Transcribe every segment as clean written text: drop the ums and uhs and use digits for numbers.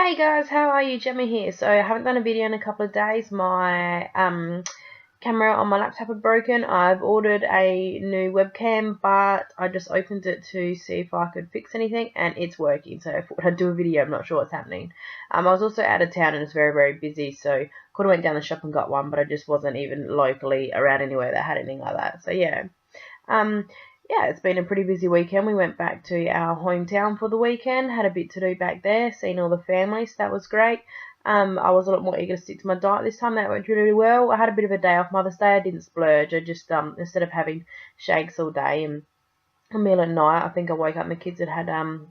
Hey guys, how are you? Gemma here. So I haven't done a video in a couple of days. My camera on my laptop had broken. I've ordered a new webcam, but I just opened it to see if I could fix anything, and it's working. So I thought I'd do a video. I'm not sure what's happening. I was also out of town and it's very, very busy, so could have went down the shop and got one, but I just wasn't even locally around anywhere that had anything like that. So yeah. Um, yeah, it's been a pretty busy weekend. We went back to our hometown for the weekend, had a bit to do back there, seen all the families. So that was great. I was a lot more eager to stick to my diet this time. That went really well. I had a bit of a day off Mother's Day. I didn't splurge. I just instead of having shakes all day and a meal at night, I think I woke up and the kids had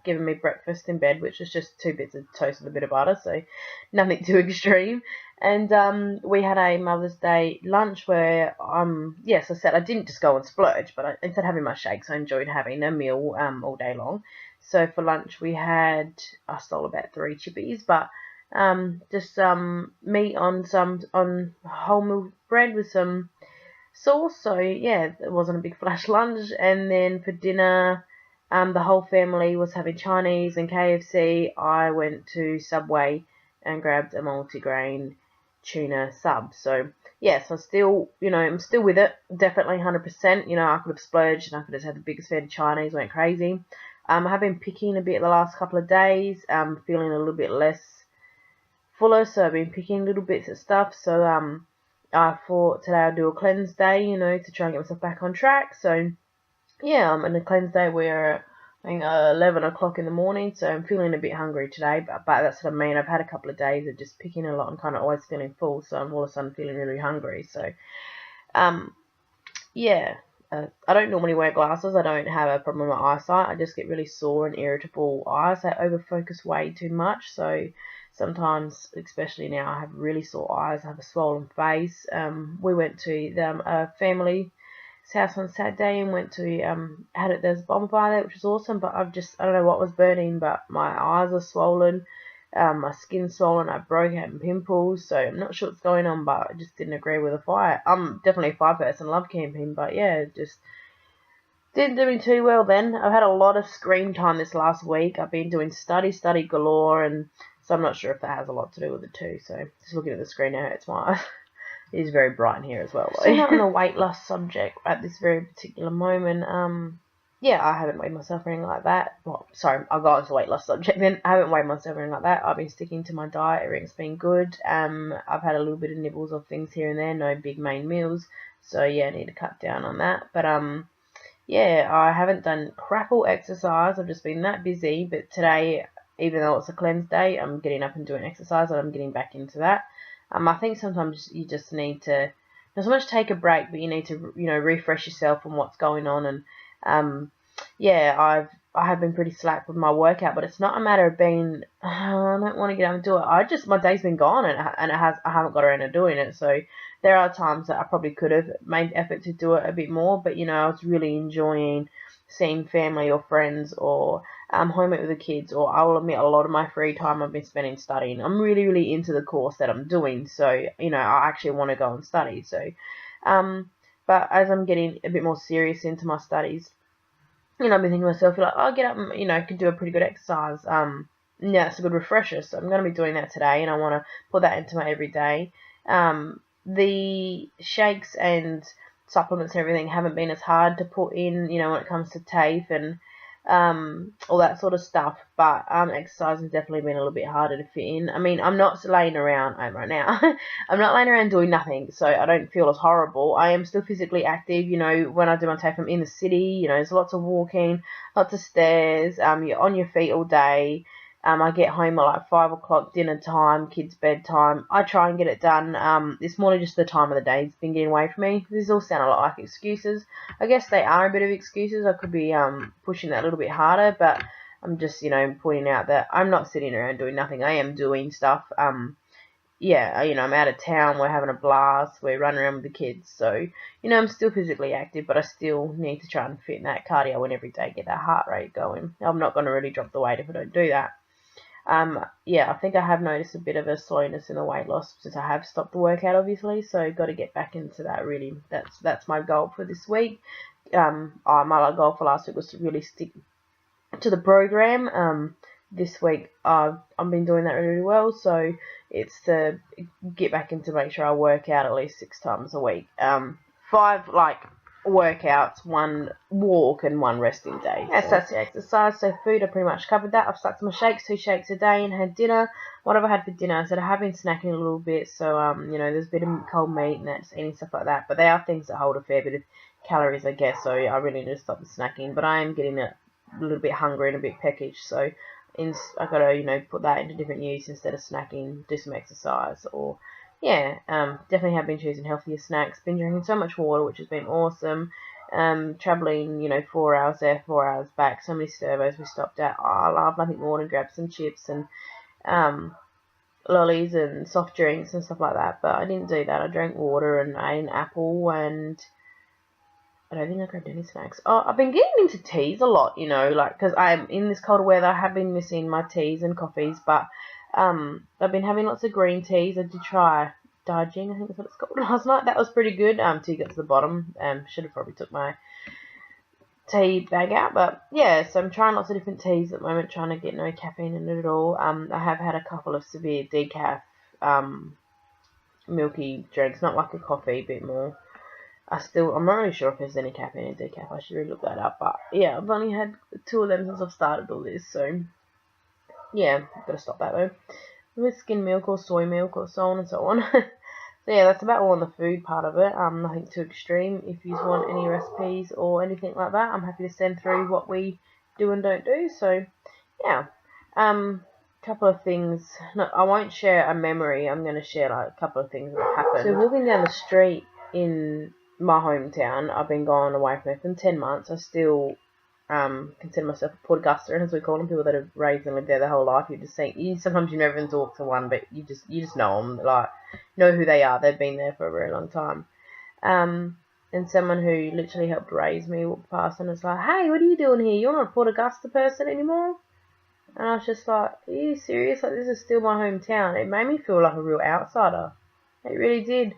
given me breakfast in bed, which was just 2 bits of toast with a bit of butter, so nothing too extreme. And we had a Mother's Day lunch where yes, I said I didn't just go and splurge, but instead of having my shakes, I enjoyed having a meal all day long. So for lunch we had, I stole about 3 chippies, but just meat on wholemeal bread with some sauce. So yeah, it wasn't a big flash lunch. And then for dinner, the whole family was having Chinese and KFC. I went to Subway and grabbed a multigrain tuna sub. So yes, I'm still with it. Definitely 100%. I could have splurged and I could have had the biggest fan of Chinese, went crazy. I have been picking a bit the last couple of days. Feeling a little bit less fuller, so I've been picking little bits of stuff. So I thought today I'd do a cleanse day, to try and get myself back on track. So yeah, I'm in a cleanse day where I think 11 o'clock in the morning, so I'm feeling a bit hungry today, but that's what I mean. I've had a couple of days of just picking a lot and kind of always feeling full, so I'm all of a sudden feeling really hungry. So um yeah, I don't normally wear glasses. I don't have a problem with my eyesight. I just get really sore and irritable eyes. I overfocus way too much. So sometimes, especially now, I have really sore eyes. I have a swollen face. We went to a family's house on Saturday and went to there's a bonfire there, which was awesome. But I don't know what was burning, but my eyes are swollen. My skin's swollen, I broke out in pimples, so I'm not sure what's going on, but I just didn't agree with the fire. I'm definitely a fire person, love camping, but yeah, just didn't do me too well then. I've had a lot of screen time this last week. I've been doing study galore, and so I'm not sure if that has a lot to do with it too. So just looking at the screen now, it's my it is very bright in here as well, though. So not on the weight loss subject at this very particular moment. Yeah, I haven't weighed myself or anything like that. Well, sorry, I'll go on to the weight loss subject then. I haven't weighed myself or anything like that. I've been sticking to my diet. Everything's been good. I've had a little bit of nibbles of things here and there. No big main meals. So yeah, I need to cut down on that. But yeah, I haven't done crap all exercise. I've just been that busy. But today, even though it's a cleanse day, I'm getting up and doing exercise, and I'm getting back into that. I think sometimes you just need to not so much take a break, but you need to refresh yourself on what's going on. And yeah, I have been pretty slack with my workout, but it's not a matter of being I don't want to get up and do it. My day's been gone, and I haven't got around to doing it. So there are times that I probably could have made effort to do it a bit more, but I was really enjoying seeing family or friends or homework with the kids, or I will admit a lot of my free time I've been spending studying. I'm really, really into the course that I'm doing, so I actually want to go and study. So but as I'm getting a bit more serious into my studies, I've been thinking to myself, like, I'll get up and, I could do a pretty good exercise. Yeah, it's a good refresher. So I'm going to be doing that today, and I want to put that into my everyday. The shakes and supplements and everything haven't been as hard to put in, when it comes to TAFE and all that sort of stuff. But exercise has definitely been a little bit harder to fit in. I mean, I'm not laying around right now. I'm not laying around doing nothing, so I don't feel as horrible. I am still physically active. When I do my TAFE, I'm in the city. There's lots of walking, lots of stairs. You're on your feet all day. I get home at like 5 o'clock, dinner time, kids' bedtime. I try and get it done. It's more just the time of the day. It's been getting away from me. These all sound a lot like excuses. I guess they are a bit of excuses. I could be pushing that a little bit harder, but I'm just, pointing out that I'm not sitting around doing nothing. I am doing stuff. Yeah, I'm out of town. We're having a blast. We're running around with the kids. So, I'm still physically active, but I still need to try and fit in that cardio in every day, get that heart rate going. I'm not going to really drop the weight if I don't do that. Yeah, I think I have noticed a bit of a slowness in the weight loss since I have stopped the workout, obviously. So got to get back into that. Really, that's my goal for this week. My goal for last week was to really stick to the program. this week I've been doing that really well, so it's to get back into make sure I work out at least 6 times a week. 5 workouts, 1 walk and 1 resting day. Yeah, so that's the exercise. So food, I pretty much covered that. I've stuck to my shakes, 2 shakes a day, and had dinner. What have I had for dinner? I said I have been snacking a little bit, so there's a bit of cold meat and that's eating stuff like that. But they are things that hold a fair bit of calories, I guess. So I really need to stop the snacking. But I am getting a little bit hungry and a bit peckish, so I gotta put that into different use instead of snacking. Do some exercise or. Yeah, definitely have been choosing healthier snacks. Been drinking so much water, which has been awesome. Traveling, 4 hours there, 4 hours back. So many servos we stopped at. Oh, I love nothing more than grab some chips and lollies and soft drinks and stuff like that. But I didn't do that. I drank water and I ate an apple, and I don't think I grabbed any snacks. Oh, I've been getting into teas a lot, because I'm in this cold weather. I have been missing my teas and coffees, but I've been having lots of green teas. I did try Darjeeling, I think that's what it's called, last night. That was pretty good. Till you get to the bottom. Should have probably took my tea bag out, but yeah, so I'm trying lots of different teas at the moment, trying to get no caffeine in it at all. I have had a couple of severe decaf milky drinks, not like a coffee, a bit more. I'm not really sure if there's any caffeine in decaf. I should really look that up, but yeah, I've only had 2 of them since I've started all this, so yeah, I've got to stop that though. With skim milk or soy milk or so on and so on. So yeah, that's about all on the food part of it. Nothing too extreme. If you want any recipes or anything like that, I'm happy to send through what we do and don't do. So yeah, couple of things. No, I won't share a memory. I'm going to share a couple of things that happened. So walking down the street in my hometown, I've been gone away from there for 10 months. I still consider myself a Portaugusta, as we call them, people that have raised and lived there their whole life. Sometimes you never even talk to one, but you just know them, know who they are. They've been there for a very long time. And someone who literally helped raise me walked past and was like, "Hey, what are you doing here? You're not a Portaugusta person anymore." And I was just like, "Are you serious? This is still my hometown." It made me feel like a real outsider. It really did.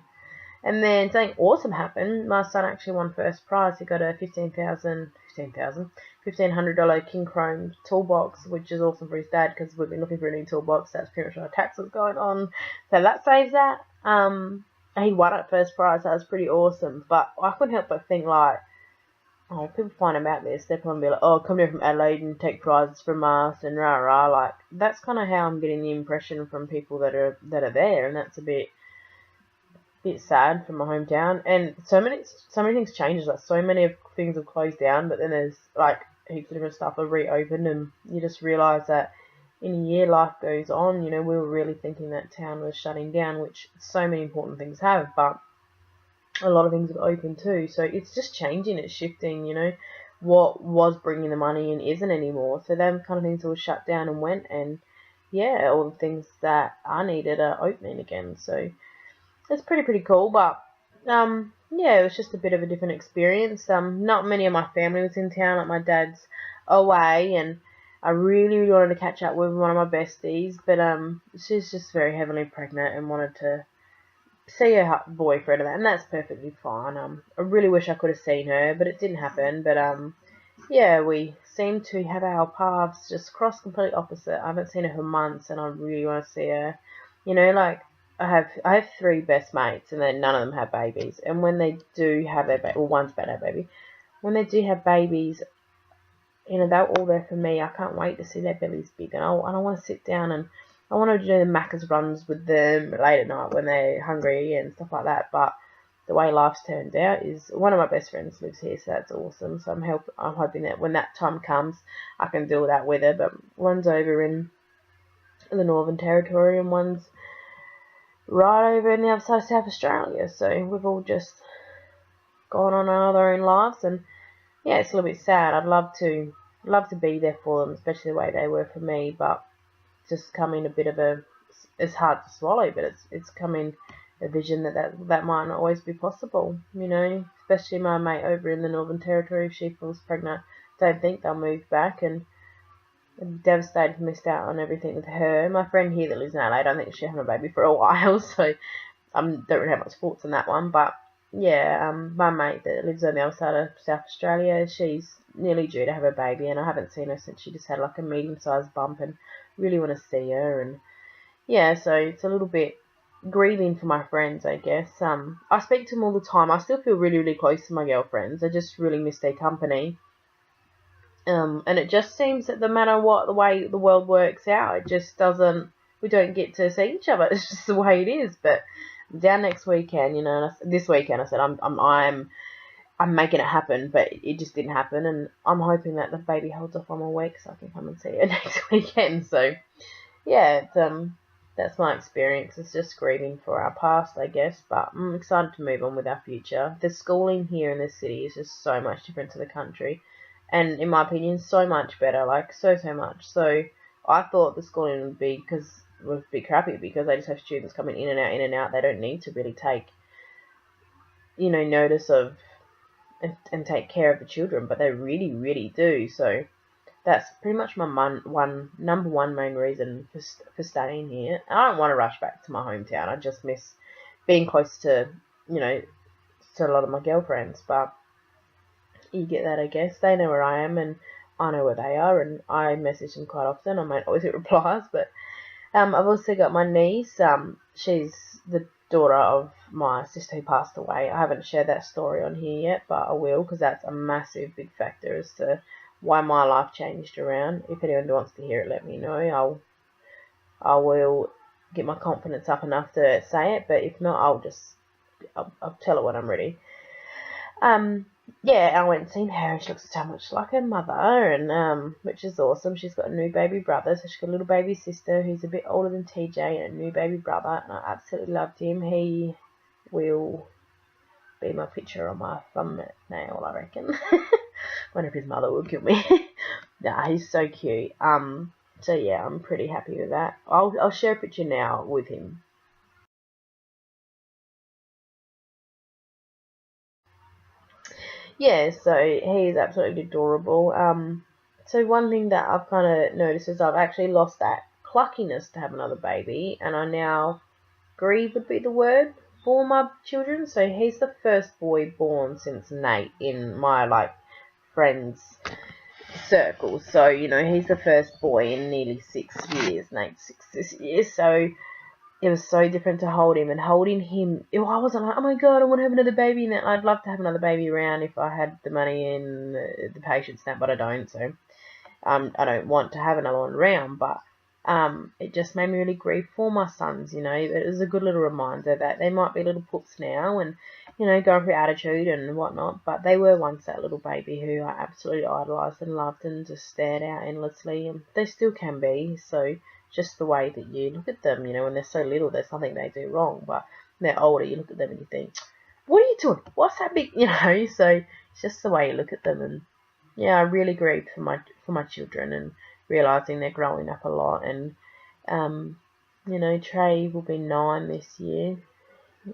And then something awesome happened. My son actually won first prize. He got a $1,500 King Chrome toolbox, which is awesome for his dad because we've been looking for a new toolbox. That's pretty much our taxes going on. So that saves that. He won at first prize. That was pretty awesome. But I couldn't help but think people find about this, they're probably like, "Oh, come here from Adelaide and take prizes from us," and rah rah. That's kind of how I'm getting the impression from people that are there, and that's a bit sad for my hometown. And so many things changes. So many of things have closed down, but then there's heaps of different stuff have reopened, and you just realise that in a year life goes on. We were really thinking that town was shutting down, which so many important things have, but a lot of things have opened too. So it's just changing, it's shifting. What was bringing the money in isn't anymore. So them kind of things all shut down and went, and yeah, all the things that are needed are opening again. So it's pretty cool, but yeah, it was just a bit of a different experience. Not many of my family was in town. My dad's away, and I really wanted to catch up with one of my besties, but she's just very heavily pregnant and wanted to see her boyfriend, and that's perfectly fine. I really wish I could have seen her, but it didn't happen. But yeah, we seem to have our paths just cross completely opposite. I haven't seen her for months, and I really want to see her. I have 3 best mates, and then none of them have babies. And when they do have their baby, well, one's about to have a baby. When they do have babies, they're all there for me. I can't wait to see their bellies big, and I want to sit down and I want to do the Macca's runs with them late at night when they're hungry and stuff like that. But the way life's turned out is one of my best friends lives here, so that's awesome. So I'm hoping that when that time comes, I can do that with her. But one's over in the Northern Territory, and one's right over in the other side of South Australia. So we've all just gone on our own lives, and yeah, it's a little bit sad. I'd love to be there for them, especially the way they were for me, but just coming a bit of it's hard to swallow, but it's coming a vision that might not always be possible, especially my mate over in the Northern Territory. If she falls pregnant, don't think they'll move back, and I'm devastated to miss out on everything with her. My friend here that lives in LA, I don't think she'll have a baby for a while, so I don't really have much thoughts on that one, but yeah, my mate that lives on the other side of South Australia, she's nearly due to have a baby, and I haven't seen her since she just had like a medium-sized bump, and really want to see her. And yeah, so it's a little bit grieving for my friends, I guess. I speak to them all the time. I still feel really, really close to my girlfriends. I just really miss their company. And it just seems that no matter what the way the world works out, it just doesn't. We don't get to see each other. It's just the way it is. But down next weekend, you know, this weekend I said I'm making it happen, but it just didn't happen, and I'm hoping that the baby holds off 1 more week so I can come and see her next weekend. So yeah, that's my experience. It's just grieving for our past, I guess, but I'm excited to move on with our future. The schooling here in this city is just so much different to the country, and in my opinion, so much better, like so much. So I thought the schooling would be crappy because they just have students coming in and out, in and out. They don't need to really take, notice of and take care of the children, but they really, really do. So that's pretty much my number one main reason for staying here. I don't want to rush back to my hometown. I just miss being close to, you know, to a lot of my girlfriends. But you get that, I guess. They know where I am, and I know where they are, and I message them quite often. I might always get replies, but I've also got my niece. She's the daughter of my sister who passed away. I haven't shared that story on here yet, but I will, because that's a massive, big factor as to why my life changed around. If anyone wants to hear it, let me know. I will get my confidence up enough to say it, but if not, I'll tell it when I'm ready. Yeah, I went and seen her, and she looks so much like her mother, and which is awesome. She's got a new baby brother, so she's got a little baby sister who's a bit older than TJ, and a new baby brother, and I absolutely loved him. He will be my picture on my thumbnail, I reckon. Wonder if his mother will kill me. Nah, he's so cute. So yeah, I'm pretty happy with that. I'll share a picture now with him. Yeah, so he's absolutely adorable. So one thing that I've kind of noticed is I've actually lost that cluckiness to have another baby, and I now grieve would be the word for my children. So he's the first boy born since Nate in my friends circle. So he's the first boy in nearly 6 years. Nate's 6 this year, so it was so different to hold him, and holding him, I wasn't like, oh my god, I want to have another baby. And I'd love to have another baby around if I had the money and the patience now, but I don't. So I don't want to have another one around, but it just made me really grieve for my sons. It was a good little reminder that they might be little pups now, and going through attitude and whatnot, but they were once that little baby who I absolutely idolised and loved and just stared out endlessly, and they still can be. So just the way that you look at them, when they're so little, there's nothing they do wrong, but when they're older, you look at them and you think, what are you doing? What's that big, So it's just the way you look at them. And yeah, I really grieved for my children, and realizing they're growing up a lot. And Trey will be 9 this year.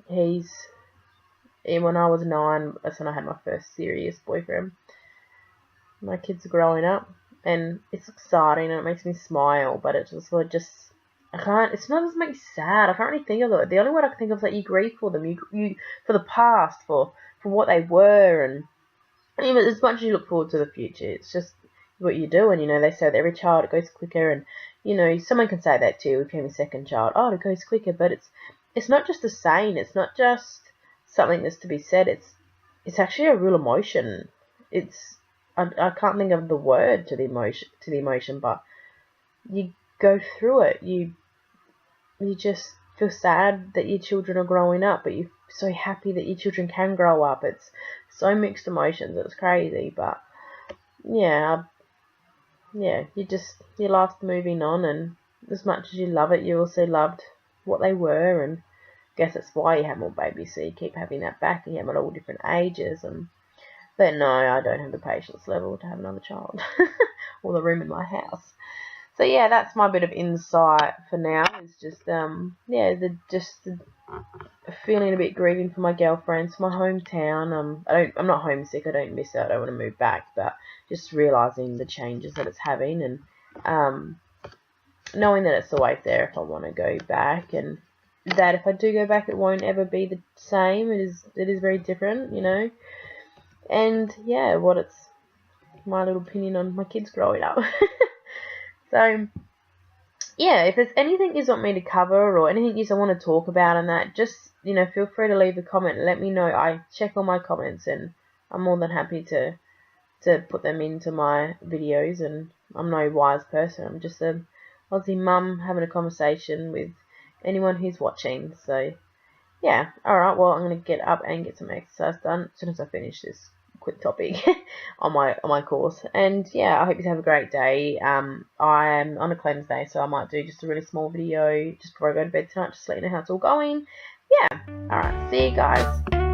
When I was 9, that's when I had my first serious boyfriend. My kids are growing up, and it's exciting, and it makes me smile, but it's just I can't. It's not just make me sad. I can't really think of it. The only word I can think of is that you grieve for them. You for the past, for what they were, and even as much as you look forward to the future, it's just what you do. And they say that every child, it goes quicker, and someone can say that too. With my second child, oh, it goes quicker, but it's not just a saying. It's not just something that's to be said. It's actually a real emotion. I can't think of the word to the emotion, but you go through it. You just feel sad that your children are growing up, but you're so happy that your children can grow up. It's so mixed emotions. It's crazy, but yeah, your life's moving on, and as much as you love it, you also loved what they were, and I guess that's why you have more babies, so you keep having that back, and you have them at all different ages. But no, I don't have the patience level to have another child or the room in my house. So yeah, that's my bit of insight for now. It's just the feeling a bit grieving for my girlfriends, my hometown. I'm not homesick. I don't miss it. I don't want to move back, but just realizing the changes that it's having, and knowing that it's always there if I want to go back, and that if I do go back, it won't ever be the same. It is very different, you know. And yeah, it's my little opinion on my kids growing up. So yeah, if there's anything you want me to cover or anything you want to talk about and that, just, you know, feel free to leave a comment and let me know. I check all my comments and I'm more than happy to put them into my videos, and I'm no wise person. I'm just a Aussie mum having a conversation with anyone who's watching. So yeah, alright, well, I'm going to get up and get some exercise done as soon as I finish this quick topic on my course. And yeah, I hope you have a great day. I'm on a cleanse day, so I might do just a really small video just before I go to bed tonight, just to let you know how it's all going. Yeah, alright, see you guys.